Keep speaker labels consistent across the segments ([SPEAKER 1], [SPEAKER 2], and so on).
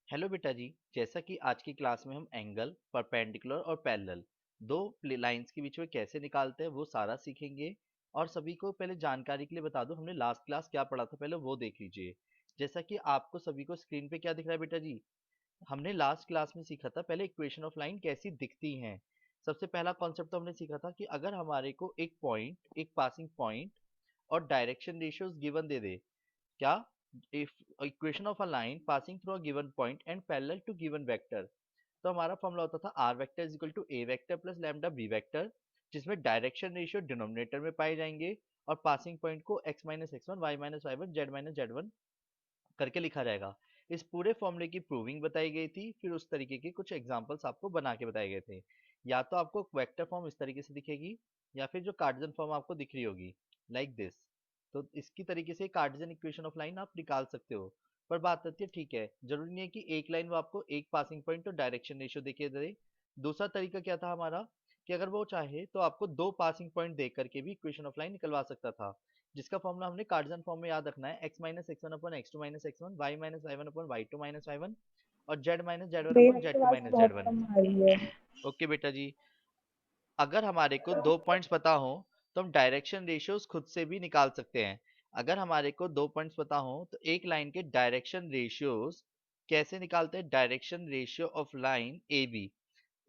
[SPEAKER 1] Hello बेटा जी। जैसा कि आज की क्लास में हम एंगल, परपेंडिकुलर और पैरेलल दो लाइंस के बीच में कैसे निकालते हैं वो सारा सीखेंगे। और सभी को पहले जानकारी के लिए बता दूं, हमने लास्ट क्लास क्या पढ़ा था पहले वो देख लीजिए। जैसा कि आपको सभी को स्क्रीन पे क्या दिख रहा है बेटा जी, हमने लास्ट क्लास में सीखा था पहले इक्वेशन ऑफ लाइन कैसी दिखती हैं। सबसे पहला कॉन्सेप्ट तो हमने सीखा था कि अगर हमारे को एक पॉइंट, एक पासिंग पॉइंट और डायरेक्शन रेशियोज गिवन दे दे, क्या, if equation of a line passing through a given point and parallel to given vector, तो हमारा फॉर्मूला होता था r vector is equal to a vector plus lambda b vector, जिसमें direction ratio denominator में पाए जाएंगे और पासिंग पॉइंट को x minus x one, y minus y one, z minus z one करके लिखा जाएगा। इस पूरे फॉर्मूले की प्रूविंग बताई गई थी, फिर उस तरीके के कुछ एग्जांपल्स आपको बना के बताए गए थे। या तो आपको वेक्टर फॉर्म इस तरीके से दिखेगी या फिर जो कार्टेशियन फॉर्म आपको दिख रही होगी लाइक दिस। तो इसकी तरीके से कार्टेशियन इक्वेशन ऑफ लाइन आप निकाल सकते हो। पर बात आती है, ठीक है, जरूरी नहीं है कि एक लाइन वो आपको एक पासिंग पॉइंट और डायरेक्शन रेशियो देके दे। दूसरा तरीका क्या था हमारा, कि अगर वो चाहे तो आपको दो पासिंग पॉइंट देख करके भी इक्वेशन ऑफ लाइन निकलवा सकता था, जिसका फॉर्मूला हमने कार्टेशियन फॉर्म में याद रखना है, x माइनस एक्स वन अपन x two minus x one, y minus y one अपन y two minus y one, और जेड माइनस जेड वन
[SPEAKER 2] भैया
[SPEAKER 1] अपन
[SPEAKER 2] आपकी
[SPEAKER 1] जेड टू
[SPEAKER 2] आवाज
[SPEAKER 1] माइनस जेड
[SPEAKER 2] बहुत
[SPEAKER 1] वन।
[SPEAKER 2] कम आ रही है।
[SPEAKER 1] ओके बेटा जी। अगर हमारे को दो पॉइंट्स पता हो तो हम डायरेक्शन रेशियोज खुद से भी निकाल सकते हैं। अगर हमारे को दो पॉइंट्स पता हो तो एक लाइन के डायरेक्शन रेशियोज कैसे निकालते हैं, direction ratio of line A B.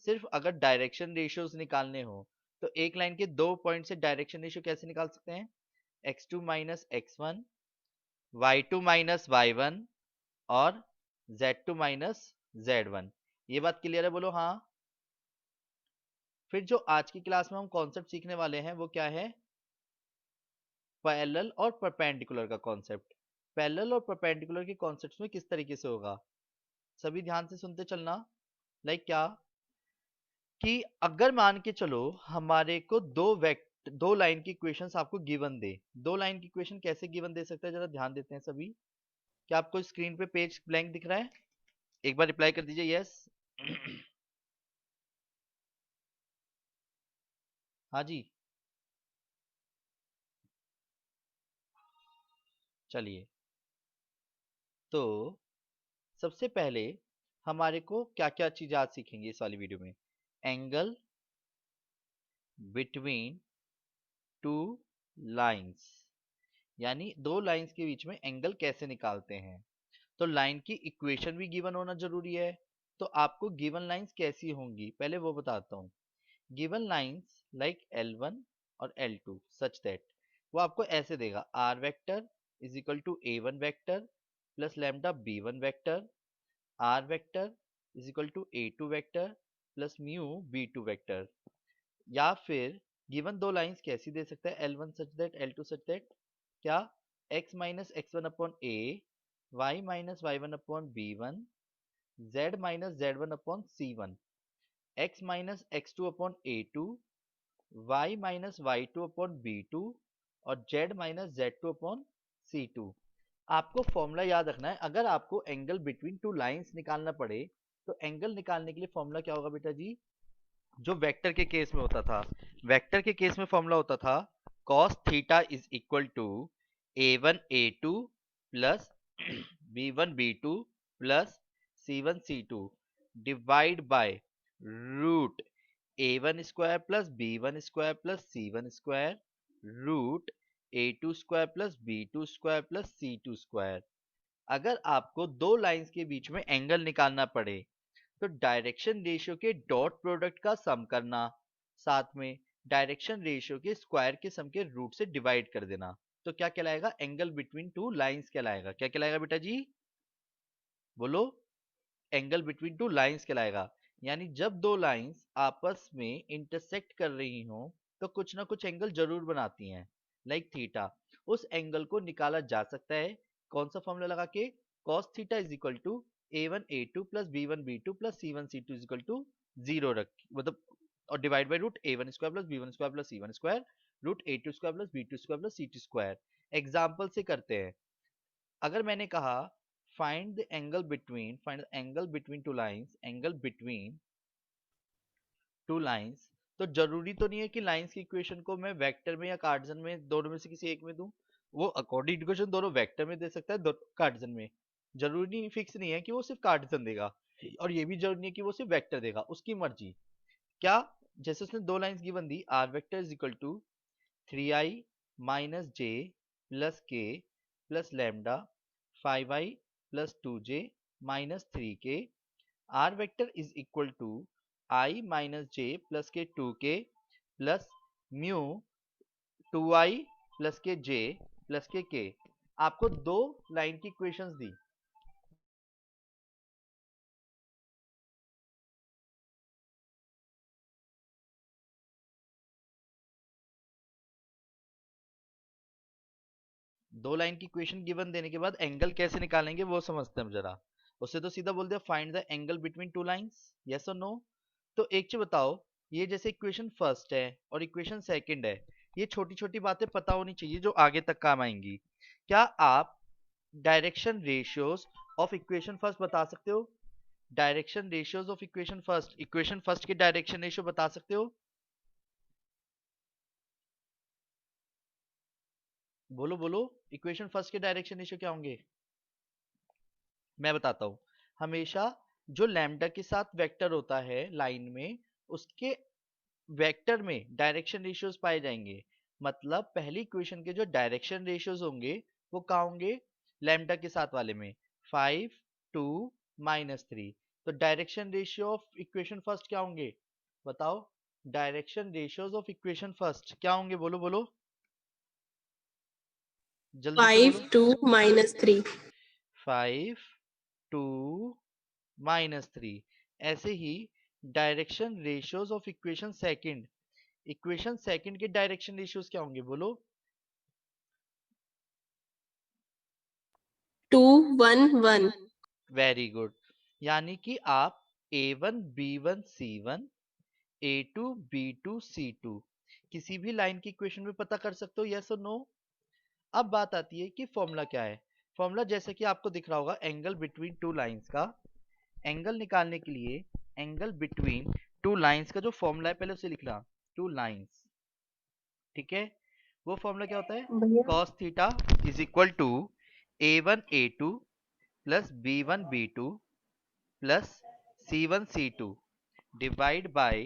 [SPEAKER 1] सिर्फ अगर डायरेक्शन रेशियोज निकालने हो तो एक लाइन के दो पॉइंट से डायरेक्शन रेशियो कैसे निकाल सकते हैं, x two minus x one, y two minus y one, और z2 माइनस z1। ये बात क्लियर है, बोलो हाँ। फिर जो आज की क्लास में हम कॉन्सेप्ट सीखने वाले हैं वो क्या है, पैरेलल और परपेंडिकुलर का कॉन्सेप्ट। पैरेलल और परपेंडिकुलर के कॉन्सेप्ट्स में किस तरीके से होगा, सभी ध्यान से सुनते चलना। लाइक क्या, कि अगर मान के चलो हमारे को दो लाइन की इक्वेशंस आपको गिवन दे। दो लाइन की इक्वेशन कैसे गिवन दे सकता है, जरा ध्यान देते हैं सभी। क्या आपको स्क्रीन पे पेज ब्लैंक दिख रहा है? एक बार रिप्लाई कर दीजिए यस। हाँ जी। चलिए, तो सबसे पहले हमारे को क्या क्या चीज आज सीखेंगे इस वाली वीडियो में। एंगल बिटवीन टू लाइंस, यानी दो लाइंस के बीच में एंगल कैसे निकालते हैं। तो लाइन की इक्वेशन भी गिवन होना जरूरी है। तो आपको गिवन लाइंस कैसी होंगी पहले वो बताता हूँ। गिवन लाइंस लाइक L1 और L2 सच दैट, वो आपको ऐसे देगा, r vector is equal to a1 vector plus lambda b1 vector, r vector is equal to a2 vector plus mu b2 vector. या फिर गिवन दो लाइंस कैसी दे सकता है, L1 such that, L2 such that, क्या, x minus x one upon a, y minus y one upon b one, z minus z one upon c one, x minus x two upon a two, y minus y two upon b two, और z minus z two upon c two. आपको formula याद रखना है, अगर आपको angle between two lines निकालना पड़े तो एंगल निकालने के लिए फॉर्मूला क्या होगा बेटा जी, जो वेक्टर के केस में होता था। वेक्टर के केस में फॉर्मूला होता था cos theta is equal to A one A two plus B one B two plus C one C two divide by root A one square plus B one square plus C one square root A two square plus B two square plus C two square. अगर आपको दो lines के बीच में angle निकालना पड़े तो direction ratio के dot product का सम करना, साथ में डायरेक्शन रेशियो के स्क्वायर के सम के रूट से डिवाइड कर देना, तो क्या कहलाएगा, एंगल बिटवीन टू लाइंस कहलाएगा। क्या कहलाएगा बेटा जी, बोलो, एंगल बिटवीन टू लाइंस कहलाएगा। यानी जब दो लाइंस आपस में इंटरसेक्ट कर रही हो तो कुछ ना कुछ एंगल जरूर बनाती हैं, लाइक थीटा। उस एंगल को निकाला जा सकता है कौन सा फॉर्मूला लगा के, cos theta is equal to A one A two plus B one B two plus C one C two is equal to zero रख, मतलब, और divide by root A one square plus B one square plus C one square root A two square plus B two square plus C two square. Example से करते हैं। अगर मैंने कहा find the angle between two lines, angle between two lines, तो जरूरी तो नहीं है कि लाइंस की इक्वेशन को मैं वेक्टर में या कार्टेशियन में दोनों में से किसी एक में दूं। वो अकॉर्डिंग इक्वेशन दोनों वेक्टर में दे सकता है, दोनों कार्टेशियन में। जरूरी फिक्स नहीं है कि वो सिर्फ कार्टेशियन देगा, और ये भी जरूरी नहीं है कि वो सिर्फ वेक्टर देगा, उसकी मर्जी। क्या, जैसे उसने दो लाइंस गिवन दी, r vector is equal to 3i minus j plus k plus lambda 5i plus 2j minus 3k, r vector is equal to i minus j plus k 2k plus mu 2i plus के जे plus के। आपको दो line की equations दी, दो line की equation given देने के बाद एंगल कैसे निकालेंगे वो समझते हैं हम जरा। उससे तो सीधा बोल दिया find the angle between two lines, yes और नो। तो एक चीज बताओ, ये जैसे इक्वेशन फर्स्ट है और इक्वेशन सेकंड है, ये छोटी छोटी बातें पता होनी चाहिए जो आगे तक काम आएंगी। क्या आप direction ratios of equation first बता सकते हो? Direction ratios of equation first के डायरेक्शन रेशियो बता सकते हो? बोलो बोलो, इक्वेशन फर्स्ट के डायरेक्शन रेशियो क्या होंगे? मैं बताता हूँ। हमेशा जो लैम्डा के साथ वेक्टर होता है लाइन में, उसके वेक्टर में डायरेक्शन रेशियोज पाए जाएंगे। मतलब पहली इक्वेशन के जो डायरेक्शन रेशियोज होंगे वो कहाँ होंगे? लैम्डा के साथ वाले में, 5 2 -3। तो direction ratio of equation first क्या होंगे? बताओ, direction ratios of equation first क्या होंगे? बोलो बोलो, जल्दी से बोलो।
[SPEAKER 2] 5 2 -3।
[SPEAKER 1] 5 2 -3। ऐसे ही direction ratios of equation second के डायरेक्शन रेशियोज क्या होंगे? बोलो।
[SPEAKER 2] 2 1 1।
[SPEAKER 1] Very good. यानी कि आप a1 b1 c1 a2 b2 c2 किसी भी लाइन की इक्वेशन में पता कर सकते हो, यस और नो। अब बात आती है कि फॉर्मूला क्या है। फॉर्मूला जैसे कि आपको दिख रहा होगा, एंगल बिटवीन टू लाइंस का, एंगल निकालने के लिए एंगल बिटवीन टू लाइंस का जो फॉर्मूला है पहले उसे लिखना, टू लाइंस, ठीक है। वो फॉर्मूला क्या होता है?
[SPEAKER 2] भैया
[SPEAKER 1] cos theta is equal to a1 a2 plus b1 b2 plus c1 c2 divide by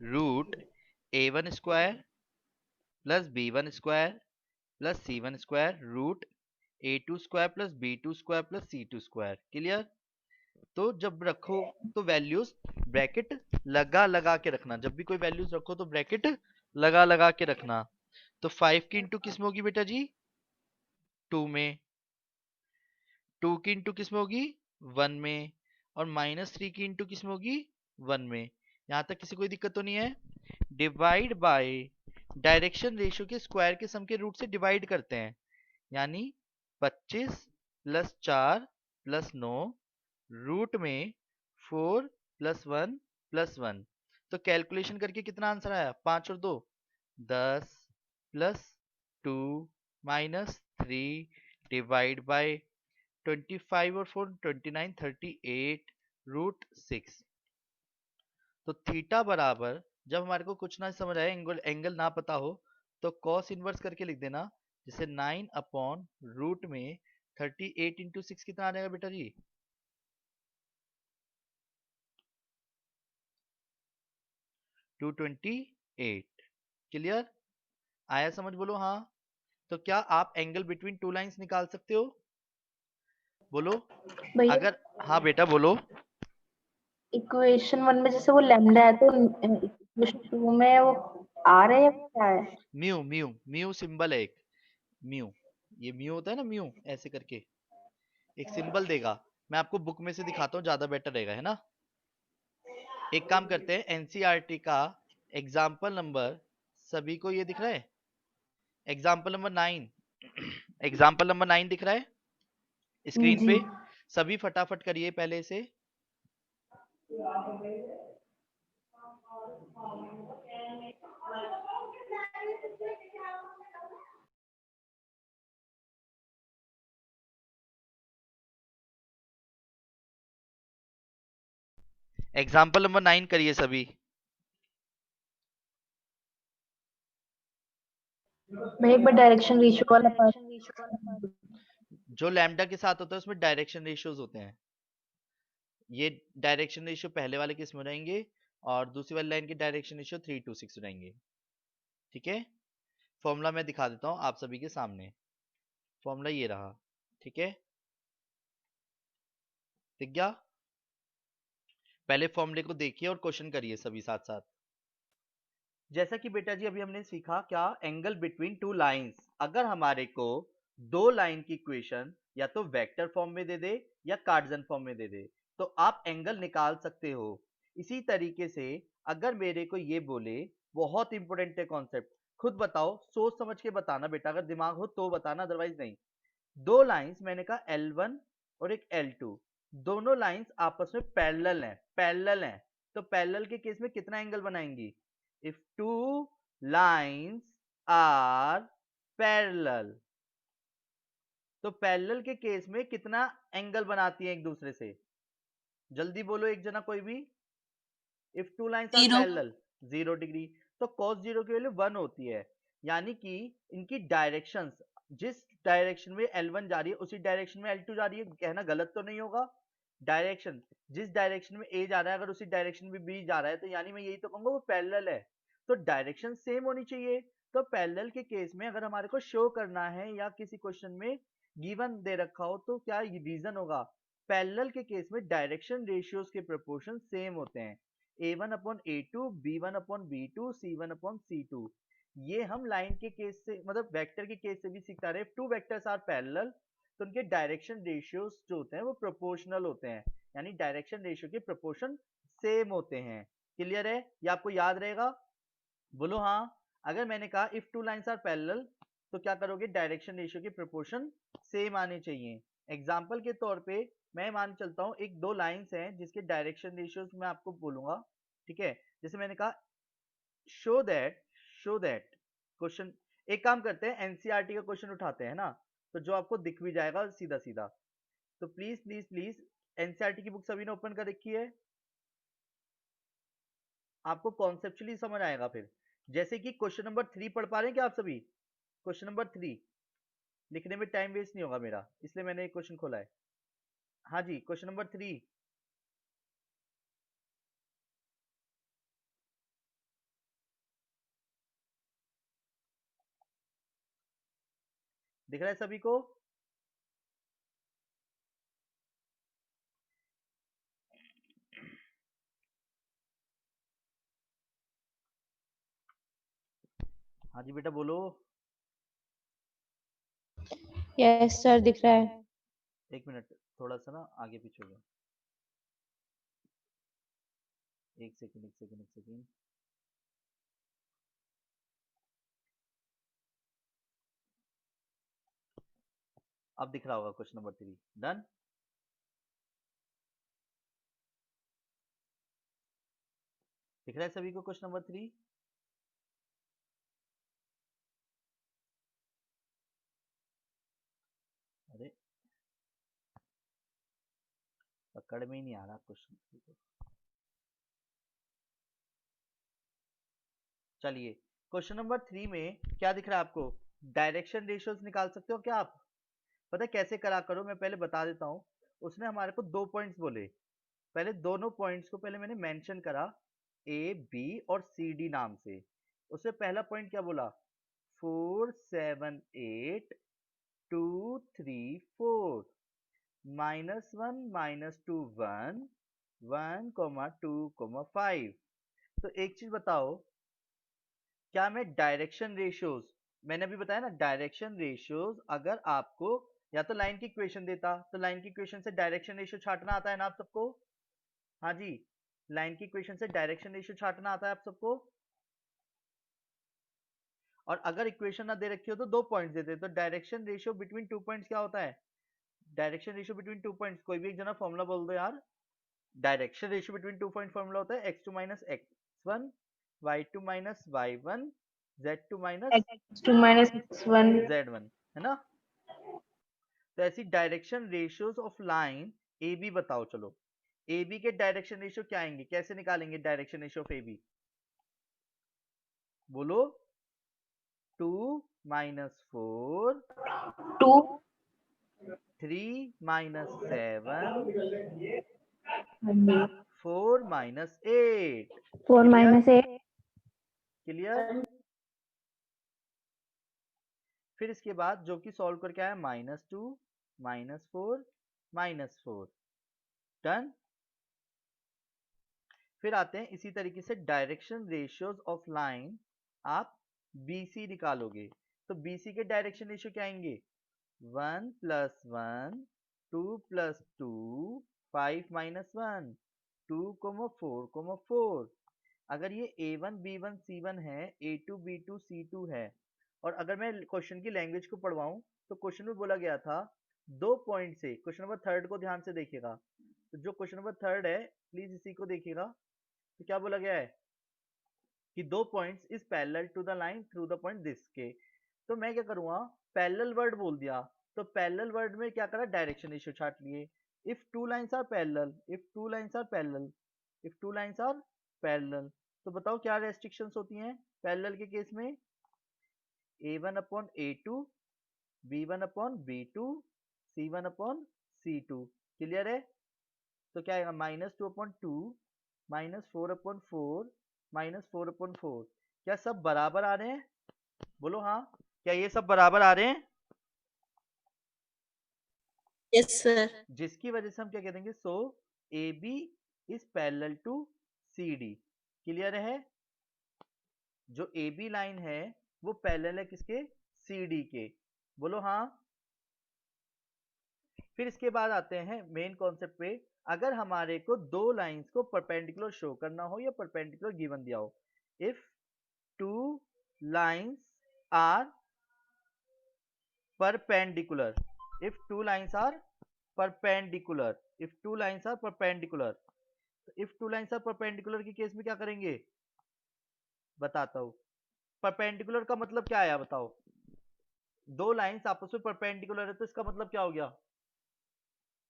[SPEAKER 1] root a1 square plus b1 square plus c1 square root a2 square plus b2 square plus c2 square. Clear? तो जब रखो तो values bracket लगा लगा के रखना, जब भी कोई वैल्यूज रखो तो ब्रैकेट लगा लगा के रखना। तो 5 की इंटू किस में होगी बेटा जी? 2 में। 2 की इंटू किस में होगी? 1 में। और -3 की इंटू किस में होगी? 1 में। यहां तक किसी कोई दिक्कत तो नहीं है? डिवाइड बाय डायरेक्शन रेशियो के स्क्वायर के सम के रूट से डिवाइड करते हैं, यानी 25 प्लस 4 प्लस 9 रूट में 4 प्लस 1 प्लस 1। तो कैलकुलेशन करके कितना आंसर आया? 5 और 2 10 प्लस 2 -3 डिवाइड बाय 25 और 4 29 38 रूट 6। तो थीटा बराबर, जब हमारे को कुछ ना समझ आए, एंगल एंगल ना पता हो, तो कॉस इनवर्स करके लिख देना। जैसे 9 अपॉन रूट में 38 इंटू 6 कितना आ जाएगा बेटा जी? 228। क्लियर? आया समझ? बोलो हाँ। तो क्या आप एंगल बिटवीन टू लाइंस निकाल सकते हो? बोलो।
[SPEAKER 2] भैया
[SPEAKER 1] अगर हाँ बेटा बोलो।
[SPEAKER 2] इक्वेशन 1 में जैसे वो लैम्डा है तो इक्वेशन 2 में वो आर है या क्या है?
[SPEAKER 1] म्यू म्यू म्यू सिंबल है एक, म्यू। ये म्यू होता है ना, म्यू ऐसे करके एक सिंबल देगा। मैं आपको बुक में से दिखाता हूँ, ज्यादा बेटर रहेगा, है ना। एक काम करते हैं, एनसीईआरटी का एग्जाम्पल नंबर, सभी को ये दिख रहा है? एग्जाम्पल नंबर 9, एग्जाम्पल नंबर 9 दिख रहा है स्क्रीन
[SPEAKER 2] जी।
[SPEAKER 1] पे? सभी फटाफट करिए पहले से। एग्जाम्पल नंबर 9 करिए सभी।
[SPEAKER 2] भैया एक बार डायरेक्शन रेशियो वाला पार्ट।
[SPEAKER 1] जो लैम्डा के साथ होता है उसमें डायरेक्शन रेशियोज होते हैं। ये डायरेक्शन रेशियो पहले वाले किस में रहेंगे और दूसरी वाली लाइन के डायरेक्शन रेशियो 3 to 6 रहेंगे। ठीक है, फॉर्मूला मैं दिखा देता हूँ आप सभी के सामने। फॉर्मूला ये रहा, ठीक है, दिख गया? पहले फॉर्मूले को देखिए और क्वेश्चन करिए सभी साथ साथ। जैसा कि बेटा जी अभी हमने सीखा क्या, एंगल बिटवीन टू लाइंस। अगर हमारे को दो लाइन की इक्वेशन या तो वेक्टर फॉर्म में दे दे या कार्टेशियन फॉर्म में दे दे तो आप एंगल निकाल सकते हो। इसी तरीके से अगर मेरे को ये बोले, बहुत इंपॉर्टेंट है कॉन्सेप्ट, खुद बताओ, सोच समझ के बताना बेटा, अगर दिमाग हो तो बताना, अदरवाइज नहीं। दो लाइंस मैंने कहा L1 और एक L2, दोनों लाइंस आपस में पैरेलल हैं, पैरेलल हैं, तो पैरेलल के केस में कितना एंगल बनाएंगी? If two lines are parallel, तो पैरेलल के केस में कितना एंगल बनाती है एक दूसरे से? जल्दी बोलो एक जना कोई भी। If two lines are
[SPEAKER 2] zero.
[SPEAKER 1] Parallel 0 degree, तो cos 0 की वैल्यू 1 होती है। यानी कि इनकी डायरेक्शंस, जिस डायरेक्शन में L1 जा रही है उसी डायरेक्शन में L2 जा रही है, कहना गलत तो नहीं होगा? डायरेक्शन, जिस डायरेक्शन में A जा रहा है अगर उसी डायरेक्शन में B जा रहा है तो यानी मैं यही तो कहूंगा वो पैरेलल है, तो डायरेक्शन सेम होनी चाहिए। तो पैरेलल के केस में अगर हमारे को शो करना है या किसी क्वेश्चन में गिवन दे रखा हो तो क्या रीजन होगा? पैरेलल के केस में डायरेक्शन रेशियोज के प्रोपोर्शन सेम होते हैं, A1/A2, B1/B2, C1/C2। ये हम लाइन के केस से, मतलब वेक्टर के केस से भी सीखता रहे। टू वेक्टर्स आर पैरेलल तो उनके डायरेक्शन रेशियोज जो होते हैं वो प्रोपोर्शनल होते हैं, यानी डायरेक्शन रेशियो के प्रोपोर्शन सेम होते हैं। क्लियर है? ये आपको याद रहेगा? बोलो हाँ। अगर मैंने कहा if two lines are parallel तो क्या करोगे? डायरेक्शन रेशियो के प्रोपोर्शन सेम आने चाहिए। एग्जांपल के तौर पे मैं मान चलता हूँ एक दो लाइंस हैं जिसके डायरेक्शन रेशियोज मैं आपको बोलूंगा, ठीक है? जैसे मैंने कहा show that, show that question, एक काम करते हैं एनसीईआरटी का क्वेश्चन उठाते हैं ना, तो जो आपको दिख भी जाएगा सीधा सीधा। तो प्लीज प्लीज प्लीज, एनसीईआरटी की बुक सभी ने ओपन कर रखी है? आपको कॉन्सेप्चुअली समझ आएगा फिर। जैसे कि क्वेश्चन नंबर 3 पढ़ पा रहे हैं क्या आप सभी? क्वेश्चन नंबर 3 लिखने में टाइम वेस्ट नहीं होगा मेरा, इसलिए मैंने एक क्वेश्चन खोला है। हाँ जी, क्वेश्चन नंबर 3 दिख रहा है सभी को? हाँ जी बेटा बोलो।
[SPEAKER 2] यस सर, दिख रहा है।
[SPEAKER 1] एक मिनट, थोड़ा सा ना आगे पीछे हो गया, एक सेकंड एक सेकंड एक सेकंड। अब दिख रहा होगा क्वेश्चन नंबर 3, डन। दिख रहा है सभी को क्वेश्चन नंबर 3? अरे पकड़ में ही नहीं आ रहा क्वेश्चन। चलिए, क्वेश्चन नंबर 3 में क्या दिख रहा है आपको? डायरेक्शन रेशियोज निकाल सकते हो क्या आप? पता है कैसे करा करो, मैं पहले बता देता हूँ। उसने हमारे को दो पॉइंट्स बोले, पहले दोनों पॉइंट्स को पहले मैंने मेंशन करा ए बी और सी डी नाम से। उससे पहला पॉइंट क्या बोला? 4 7 8 2 3 4, -1 -2 1 1 2 5। तो एक चीज बताओ, क्या मैं डायरेक्शन रेशियोज, मैंने अभी बताया ना डायरेक्शन रेशियोज, अगर आपको या तो लाइन की इक्वेशन देता तो लाइन की इक्वेशन से डायरेक्शन रेशियो छाटना आता है ना आप सबको? हाँ जी, लाइन की इक्वेशन से डायरेक्शन रेशियो छाटना आता है आप सबको। और अगर इक्वेशन ना दे रखी हो तो दो पॉइंट्स देते, तो direction ratio between two points क्या होता है? Direction ratio between two points, कोई भी एक जना फॉर्मूला बोल दो यार। Direction ratio between two point formula होता है x2 minus x1, y2 minus y1, z2 minus
[SPEAKER 2] x2 - x1।
[SPEAKER 1] z1, है ना? तो ऐसी direction ratios of line A B बताओ। चलो ए बी के डायरेक्शन रेशियो क्या आएंगे, कैसे निकालेंगे direction ratio of A B? बोलो। 2 - 4
[SPEAKER 2] 2
[SPEAKER 1] 3 minus 7,
[SPEAKER 2] हाँ जी
[SPEAKER 1] 4 minus 8.
[SPEAKER 2] 4
[SPEAKER 1] Clear?
[SPEAKER 2] Minus 8
[SPEAKER 1] clear? फिर इसके बाद जो कि सॉल्व करके आया -2, -4, -4. डन। फिर आते हैं इसी तरीके से डायरेक्शन रेशियोज ऑफ लाइन। आप BC निकालोगे तो BC के डायरेक्शन रेशियो क्या आएंगे? 1 + 1, 2 + 2, 5 - 1, 2, 4, 4. अगर ये A1 B1 C1 है, A2 B2 C2 है, और अगर मैं क्वेश्चन की लैंग्वेज को पढ़वाऊं तो क्वेश्चन में बोला गया था 2 पॉइंट से। क्वेश्चन नंबर 3 को ध्यान से देखिएगा, तो जो क्वेश्चन नंबर 3 है प्लीज इसी को देखिएगा। तो क्या बोला गया है कि 2 points is parallel to the line through the point this के। तो मैं क्या करूंगा, पैरेलल वर्ड बोल दिया, तो पैरेलल वर्ड में क्या करा, डायरेक्शन रेशियो छाट लिए। If two lines are parallel, if two lines are parallel, if two lines are parallel, तो बताओ क्या रेस्ट्रिक्शंस होती हैं पैरेलल के केस में? A1 upon A2, B1 upon B2, C1 upon C2। Clear है? तो क्या आएगा, -2/2, -4/4, -4/4। क्या सब बराबर आ रहे हैं? बोलो हाँ, क्या ये सब बराबर आ रहे हैं?
[SPEAKER 3] Yes sir.
[SPEAKER 1] जिसकी वजह से हम क्या कह देंगे, so AB is parallel to CD। Clear है? जो AB लाइन है वो पैरेलल है किसके? CD के। बोलो हाँ। फिर इसके बाद आते हैं मेन कॉन्सेप्ट पे। अगर हमारे को दो लाइंस को परपेंडिकुलर शो करना हो या परपेंडिकुलर गिवन दिया हो, if two lines are perpendicular, if two lines are perpendicular, if two lines are perpendicular, if two lines are perpendicular के केस में क्या करेंगे बताता हूं। परपेंडिकुलर का मतलब क्या आया बताओ? दो लाइंस आपस में परपेंडिकुलर है तो इसका मतलब क्या हो गया?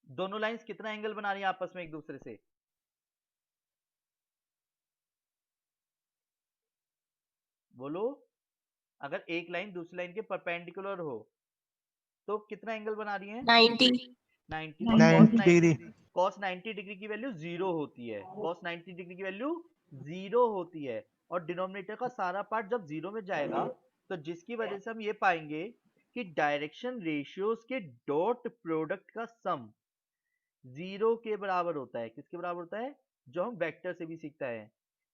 [SPEAKER 1] दोनों लाइंस कितना एंगल बना रही है आपस में एक दूसरे से? बोलो। अगर एक लाइन दूसरी लाइन के परपेंडिकुलर हो तो कितना एंगल बना रही है?
[SPEAKER 3] 90।
[SPEAKER 1] 90। और
[SPEAKER 2] 90
[SPEAKER 4] डिग्री।
[SPEAKER 1] cos 90 डिग्री की वैल्यू 0 होती है, cos 90 डिग्री की वैल्यू 0 होती है। और डिनोमिनेटर का सारा पार्ट जब 0 में जाएगा तो जिसकी वजह से हम ये पाएंगे कि डायरेक्शन रेशियोज के डॉट प्रोडक्ट का सम 0 के बराबर होता है। किसके बराबर होता है? जो हम वेक्टर से भी सीखता है।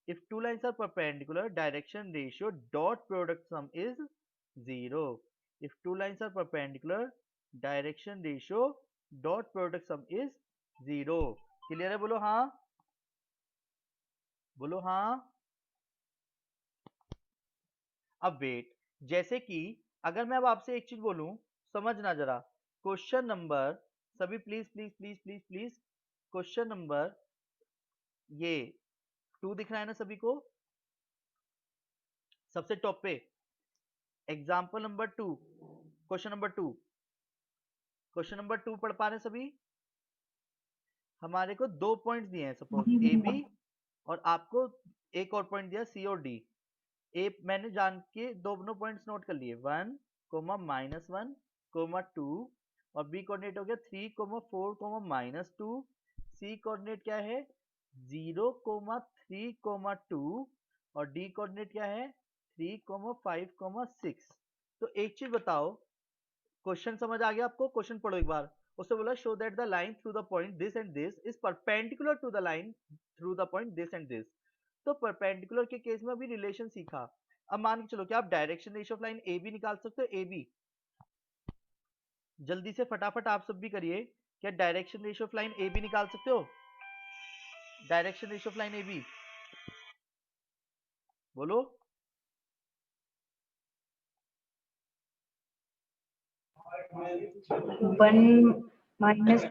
[SPEAKER 1] If two lines are perpendicular, direction ratio dot product sum is 0। If two lines are perpendicular, direction ratio dot product sum is 0। Clear है? बोलो हाँ, बोलो हाँ। अब वेट, जैसे कि अगर मैं अब आपसे एक चीज बोलूं, समझना जरा। क्वेश्चन नंबर, सभी please please please please please, question number ये 2 दिख रहा है ना सभी को? सबसे टॉप पे example number 2, question number 2, question number 2 पढ़ पा रहे हैं सभी? हमारे को 2 पॉइंट्स दिए हैं सपोज ए बी, और आपको एक और पॉइंट दिया सी और डी। ए मैंने जान के दोनों पॉइंट्स नोट कर लिए, 1, -1, 2, और बी कोऑर्डिनेट हो गया 3, 4, -2। सी कोऑर्डिनेट क्या है? 0, 3, 2, और डी कोऑर्डिनेट क्या है? 3, 5, 6। तो एक चीज बताओ, क्वेश्चन समझ आ गया आपको? क्वेश्चन पढ़ो एक बार। उससे बोला show that the line through the point this and this is perpendicular to the line through the point this and this. तो परपेंडिकुलर के केस में अभी रिलेशन सीखा। अब मान के चलो कि आप direction ratio of line A B निकाल सकते हो? ए बी जल्दी से फटाफट आप सब भी करिए। क्या direction ratio of line A B निकाल सकते हो? Direction ratio of line A B बोलो।
[SPEAKER 2] 1 -3 -1 is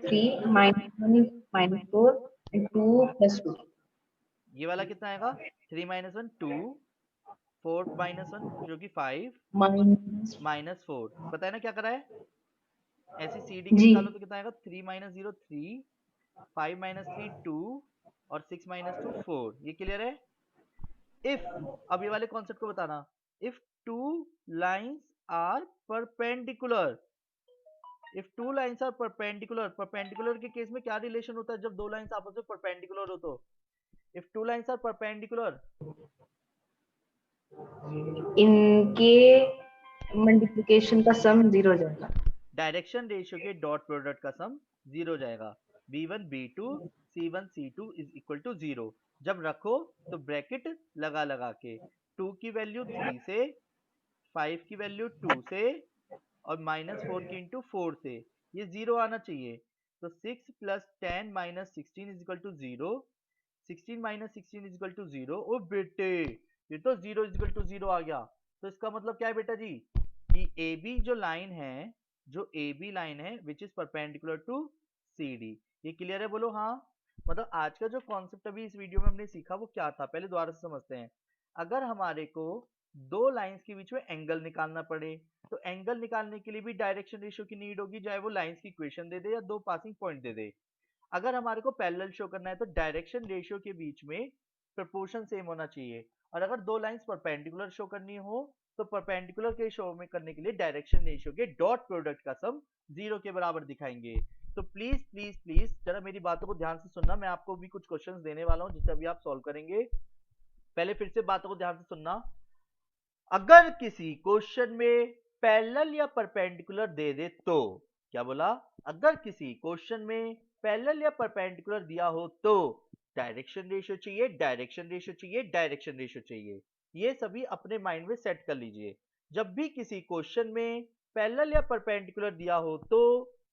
[SPEAKER 2] -4 and 2 + 2
[SPEAKER 1] ये वाला कितना आएगा? 3 - 1 2, 4 - 1 जो कि 5,
[SPEAKER 2] माइनस
[SPEAKER 1] -4। बताया ना क्या करा है? ऐसी सी डी की
[SPEAKER 2] जी
[SPEAKER 1] निकालो तो कितना आएगा? 3 - 0 3, 5 - 3 2, और 6 - 2 4। ये क्लियर है? इफ, अब ये वाले कॉन्सेप्ट को बताना, if two lines are perpendicular, if two lines are perpendicular, perpendicular के केस में क्या रिलेशन होता है जब दो लाइंस आपस में परपेंडिकुलर हो? तो if two lines are perpendicular,
[SPEAKER 2] इनके मल्टीप्लिकेशन का सम 0 हो जाएगा।
[SPEAKER 1] डायरेक्शन रेशियो के डॉट प्रोडक्ट का सम 0 हो जाएगा। b1 b2 c1 c2 is equal to 0। जब रखो तो ब्रैकेट लगा लगा के 2 की वैल्यू 3 से, 5 की वैल्यू 2 से और -4 की इंटू 4 से ये 0 आना चाहिए। तो 6 plus 10 minus 16 is equal to 0, 16 minus 16 is equal to 0। ओ बेटे ये तो 0 इज इक्वल टू 0 आ गया। तो इसका मतलब क्या है बेटा जी कि ए बी जो लाइन है, जो ए बी लाइन है which is perpendicular to C D. ये क्लियर है? बोलो हाँ। मतलब आज का जो कॉन्सेप्ट अभी इस वीडियो में हमने सीखा वो क्या था, पहले दोबारा से समझते हैं। अगर हमारे को दो लाइंस के बीच में एंगल निकालना पड़े तो एंगल निकालने के लिए भी डायरेक्शन रेशियो की नीड होगी, चाहे वो लाइंस की इक्वेशन दे दे या दो पासिंग पॉइंट दे दे। अगर हमारे को पैरेलल शो करना है तो डायरेक्शन रेशियो के बीच में प्रोपोर्शन सेम होना चाहिए। और अगर दो लाइंस परपेंडिकुलर शो करनी हो तो परपेंडिकुलर के शो में करने के लिए डायरेक्शन रेशियो के डॉट प्रोडक्ट का सम 0 के बराबर दिखाएंगे। तो प्लीज प्लीज प्लीज जरा मेरी बातों को ध्यान से सुनना, मैं आपको भी कुछ क्वेश्चंस देने वाला हूं जिसे अभी आप सॉल्व करेंगे। पहले फिर से बातों को ध्यान से सुनना। अगर किसी क्वेश्चन में पैरेलल या परपेंडिकुलर दे दे तो, क्या बोला? अगर किसी क्वेश्चन में पैरेलल या परपेंडिकुलर दिया हो तो डायरेक्शन रेशियो चाहिए, डायरेक्शन रेशियो चाहिए, डायरेक्शन रेशियो चाहिए। ये सभी अपने माइंड में सेट कर लीजिए। जब भी किसी क्वेश्चन में पैरेलल या परपेंडिकुलर दिया हो तो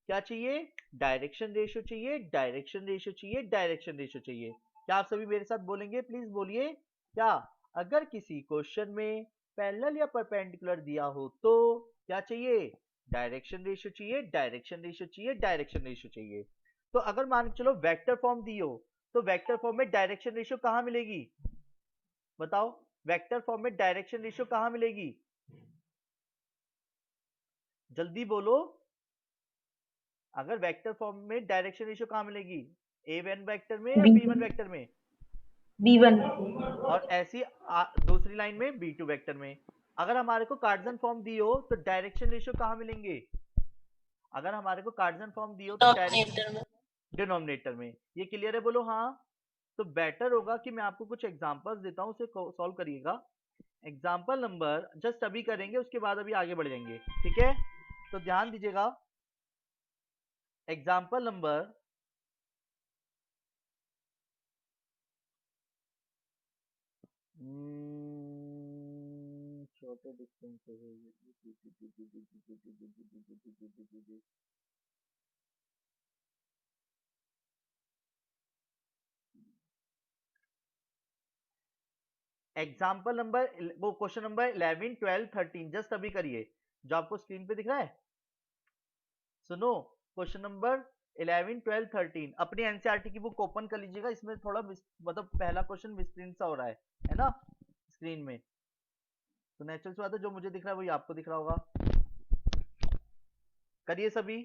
[SPEAKER 1] क्या चाहिए? डायरेक्शन रेशियो चाहिए, डायरेक्शन रेशियो चाहिए, डायरेक्शन रेशियो चाहिए। क्या आप सभी मेरे साथ बोलेंगे? प्लीज बोलिए। क्या अगर किसी क्वेश्चन में पैरेलल या परपेंडिकुलर दिया हो तो क्या चाहिए? डायरेक्शन रेशियो चाहिए, डायरेक्शन रेशियो चाहिए, डायरेक्शन रेशियो चाहिए। तो अगर मान के चलो वेक्टर फॉर्म दी हो तो वेक्टर फॉर्म में डायरेक्शन रेशियो कहां मिलेगी? बताओ, वेक्टर फॉर्म में डायरेक्शन रेशियो कहां मिलेगी? जल्दी बोलो। अगर वेक्टर फॉर्म में डायरेक्शन रेशियो कहां मिलेगी? a1 वेक्टर में या b1 वेक्टर में?
[SPEAKER 2] b1।
[SPEAKER 1] और ऐसी दूसरी लाइन में b2 वेक्टर में। अगर हमारे को कार्टेशियन फॉर्म दी हो तो डायरेक्शन रेशियो कहां मिलेंगे? अगर हमारे को कार्टेशियन फॉर्म दी हो तो डायरेक्शन डिनोमिनेटर में। ये क्लियर है? बोलो हाँ। तो बेटर होगा कि मैं आपको कुछ एग्जांपल्स देता हूं, उसे सॉल्व करिएगा। एग्जांपल नंबर जस्ट अभी करेंगे, उसके बाद अभी आगे बढ़ जाएंगे, ठीक है? तो ध्यान दीजिएगा। एग्जांपल नंबर छोटे डिस्टेंस एग्जाम्पल नंबर वो क्वेश्चन नंबर 11 12 13 जस्ट अभी करिए, जो आपको स्क्रीन पे दिख रहा है। सुनो, क्वेश्चन नंबर 11 12 13 अपनी एनसीईआरटी की बुक ओपन कर लीजिएगा। इसमें थोड़ा मतलब पहला क्वेश्चन मिसप्रिंट सा हो रहा है ना स्क्रीन में। तो नेचुरल सी बात है, जो मुझे दिख रहा है वही आपको दिख रहा होगा। करिए सभी।